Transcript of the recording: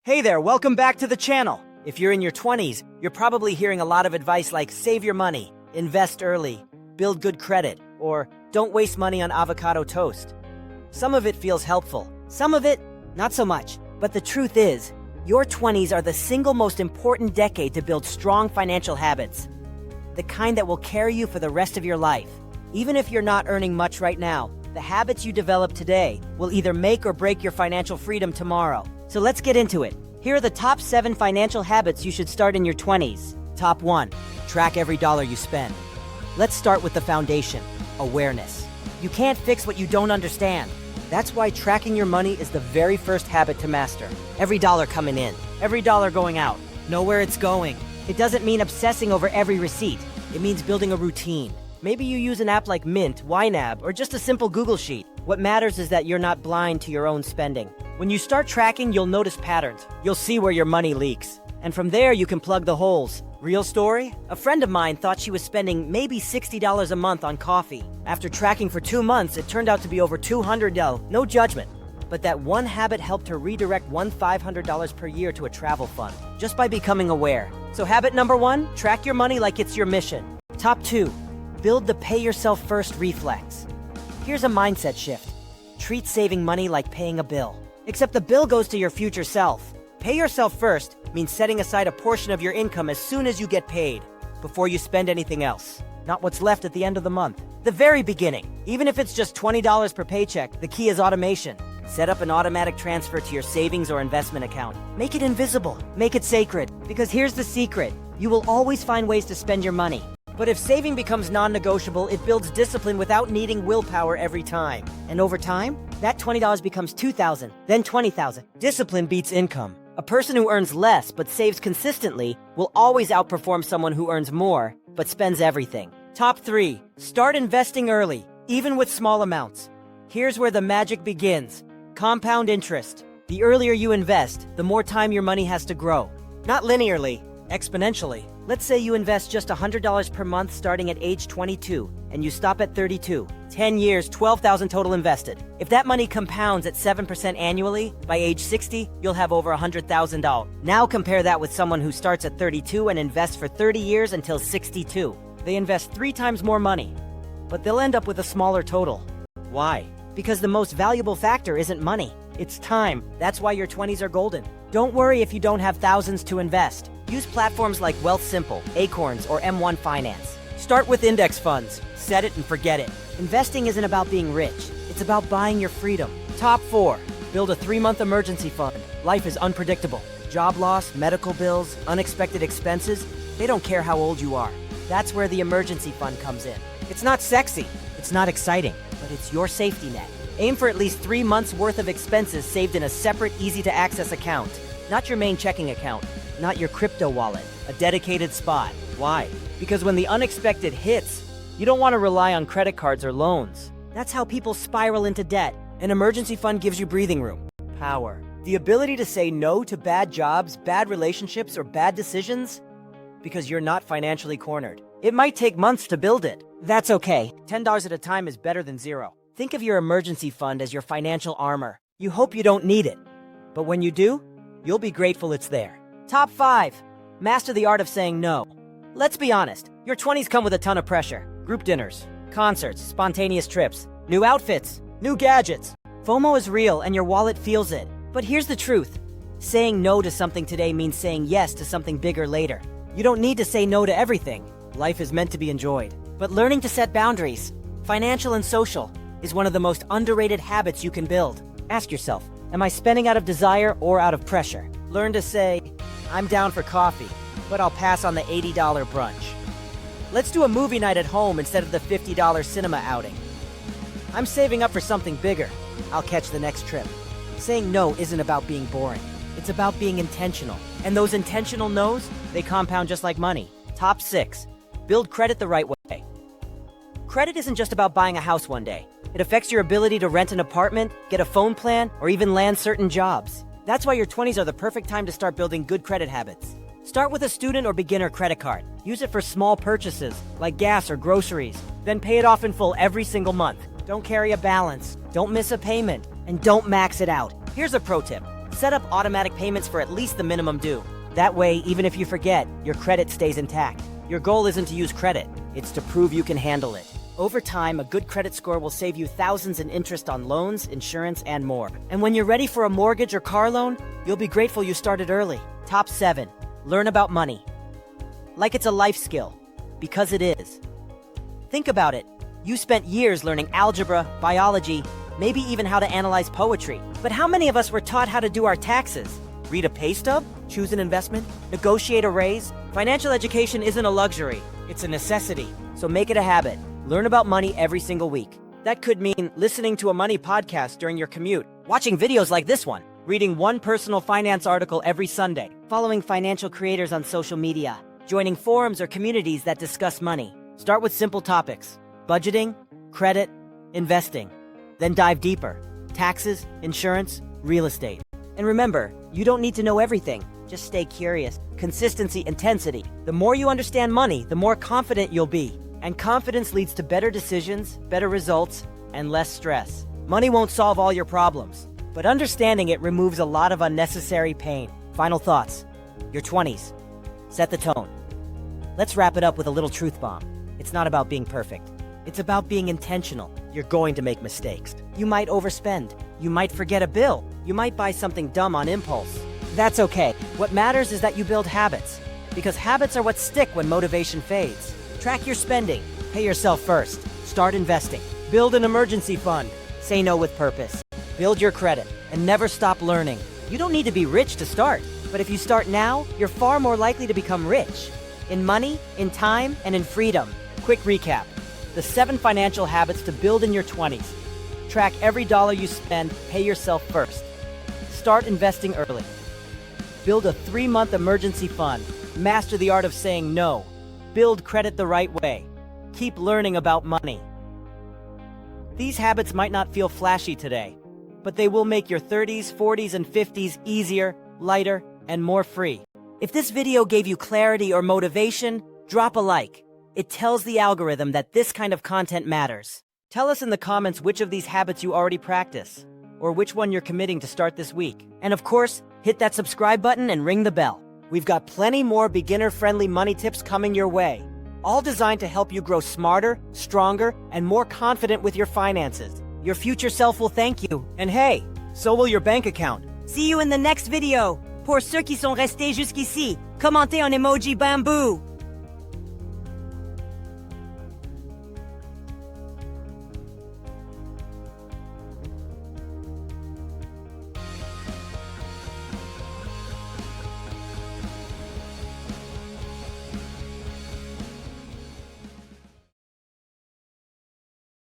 Hey there, welcome back to the channel. If you're in your 20s, you're probably hearing a lot of advice like save your money, invest early, build good credit, or don't waste money on avocado toast. Some of it feels helpful, some of it, not so much. But the truth is, your 20s are the single most important decade to build strong financial habits. The kind that will carry you for the rest of your life. Even if you're not earning much right now, the habits you develop today will either make or break your financial freedom tomorrow. So let's get into it. Here are the top 7 financial habits you should start in your 20s. Top 1. Track every dollar you spend. Let's start with the foundation, awareness. You can't fix what you don't understand. That's why tracking your money is the very first habit to master. Every dollar coming in, every dollar going out. Know where it's going. It doesn't mean obsessing over every receipt. It means building a routine. Maybe you use an app like Mint, YNAB, or just a simple Google Sheet. What matters is that you're not blind to your own spending. When you start tracking, you'll notice patterns. You'll see where your money leaks. And from there, you can plug the holes. Real story? A friend of mine thought she was spending maybe $60 a month on coffee. After tracking for 2 months, it turned out to be over $200. No judgment. But that one habit helped her redirect $500 per year to a travel fund, just by becoming aware. So habit number 1, track your money like it's your mission. Top 2, build the pay yourself first reflex. Here's a mindset shift. Treat saving money like paying a bill. Except the bill goes to your future self. Pay yourself first means setting aside a portion of your income as soon as you get paid, before you spend anything else. Not what's left at the end of the month. The very beginning. Even if it's just $20 per paycheck, the key is automation. Set up an automatic transfer to your savings or investment account. Make it invisible. Make it sacred. Because here's the secret. You will always find ways to spend your money. But if saving becomes non-negotiable, it builds discipline without needing willpower every time. And over time, that $20 becomes $2,000, then $20,000. Discipline beats income. A person who earns less but saves consistently will always outperform someone who earns more but spends everything. Top 3. Start investing early, even with small amounts. Here's where the magic begins. Compound interest. The earlier you invest, the more time your money has to grow. Not linearly, exponentially. Let's say you invest just $100 per month starting at age 22, and you stop at 32. 10 years, $12,000 total invested. If that money compounds at 7% annually, by age 60, you'll have over $100,000. Now compare that with someone who starts at 32 and invests for 30 years until 62. They invest 3 times more money, but they'll end up with a smaller total. Why? Because the most valuable factor isn't money, it's time. That's why your 20s are golden. Don't worry if you don't have thousands to invest. Use platforms like Wealthsimple, Acorns, or M1 Finance. Start with index funds. Set it and forget it. Investing isn't about being rich. It's about buying your freedom. Top 4. Build a 3-month emergency fund. Life is unpredictable. Job loss, medical bills, unexpected expenses, they don't care how old you are. That's where the emergency fund comes in. It's not sexy. It's not exciting. But it's your safety net. Aim for at least 3 months' worth of expenses saved in a separate, easy-to-access account. Not your main checking account. Not your crypto wallet, a dedicated spot. Why? Because when the unexpected hits, you don't want to rely on credit cards or loans. That's how people spiral into debt. An emergency fund gives you breathing room. Power. The ability to say no to bad jobs, bad relationships, or bad decisions because you're not financially cornered. It might take months to build it. That's okay. $10 at a time is better than 0. Think of your emergency fund as your financial armor. You hope you don't need it. But when you do, you'll be grateful it's there. Top 5. Master the art of saying no. Let's be honest, your 20s come with a ton of pressure. Group dinners, concerts, spontaneous trips, new outfits, new gadgets. FOMO is real and your wallet feels it. But here's the truth. Saying no to something today means saying yes to something bigger later. You don't need to say no to everything. Life is meant to be enjoyed. But learning to set boundaries, financial and social, is one of the most underrated habits you can build. Ask yourself, am I spending out of desire or out of pressure? Learn to say, I'm down for coffee, but I'll pass on the $80 brunch. Let's do a movie night at home instead of the $50 cinema outing. I'm saving up for something bigger. I'll catch the next trip. Saying no isn't about being boring. It's about being intentional. And those intentional no's, they compound just like money. Top 6. Build credit the right way. Credit isn't just about buying a house one day. It affects your ability to rent an apartment, get a phone plan, or even land certain jobs. That's why your 20s are the perfect time to start building good credit habits. Start with a student or beginner credit card. Use it for small purchases, like gas or groceries. Then pay it off in full every single month. Don't carry a balance, don't miss a payment, and don't max it out. Here's a pro tip. Set up automatic payments for at least the minimum due. That way, even if you forget, your credit stays intact. Your goal isn't to use credit, it's to prove you can handle it. Over time, a good credit score will save you thousands in interest on loans, insurance, and more. And when you're ready for a mortgage or car loan, you'll be grateful you started early. Top 7. Learn about money. Like it's a life skill. Because it is. Think about it. You spent years learning algebra, biology, maybe even how to analyze poetry. But how many of us were taught how to do our taxes? Read a pay stub? Choose an investment? Negotiate a raise? Financial education isn't a luxury, it's a necessity. So make it a habit. Learn about money every single week. That could mean listening to a money podcast during your commute, watching videos like this one, reading one personal finance article every Sunday, following financial creators on social media, joining forums or communities that discuss money. Start with simple topics: budgeting, credit, investing. Then dive deeper: taxes, insurance, real estate. And remember, you don't need to know everything. Just stay curious. Consistency, intensity. The more you understand money, the more confident you'll be. And confidence leads to better decisions, better results, and less stress. Money won't solve all your problems, but understanding it removes a lot of unnecessary pain. Final thoughts. Your 20s. Set the tone. Let's wrap it up with a little truth bomb. It's not about being perfect. It's about being intentional. You're going to make mistakes. You might overspend. You might forget a bill. You might buy something dumb on impulse. That's okay. What matters is that you build habits, because habits are what stick when motivation fades. Track your spending. Pay yourself first. Start investing. Build an emergency fund. Say no with purpose. Build your credit and never stop learning. You don't need to be rich to start, but if you start now, you're far more likely to become rich. In money, in time, and in freedom. Quick recap. The 7 financial habits to build in your 20s. Track every dollar you spend. Pay yourself first. Start investing early. Build a 3-month emergency fund. Master the art of saying no. Build credit the right way. Keep learning about money. These habits might not feel flashy today, but they will make your 30s, 40s, and 50s easier, lighter, and more free. If this video gave you clarity or motivation, drop a like. It tells the algorithm that this kind of content matters. Tell us in the comments which of these habits you already practice, or which one you're committing to start this week. And of course, hit that subscribe button and ring the bell. We've got plenty more beginner-friendly money tips coming your way, all designed to help you grow smarter, stronger, and more confident with your finances. Your future self will thank you, and hey, so will your bank account. See you in the next video. Pour ceux qui sont restés jusqu'ici, commentez en emoji bamboo.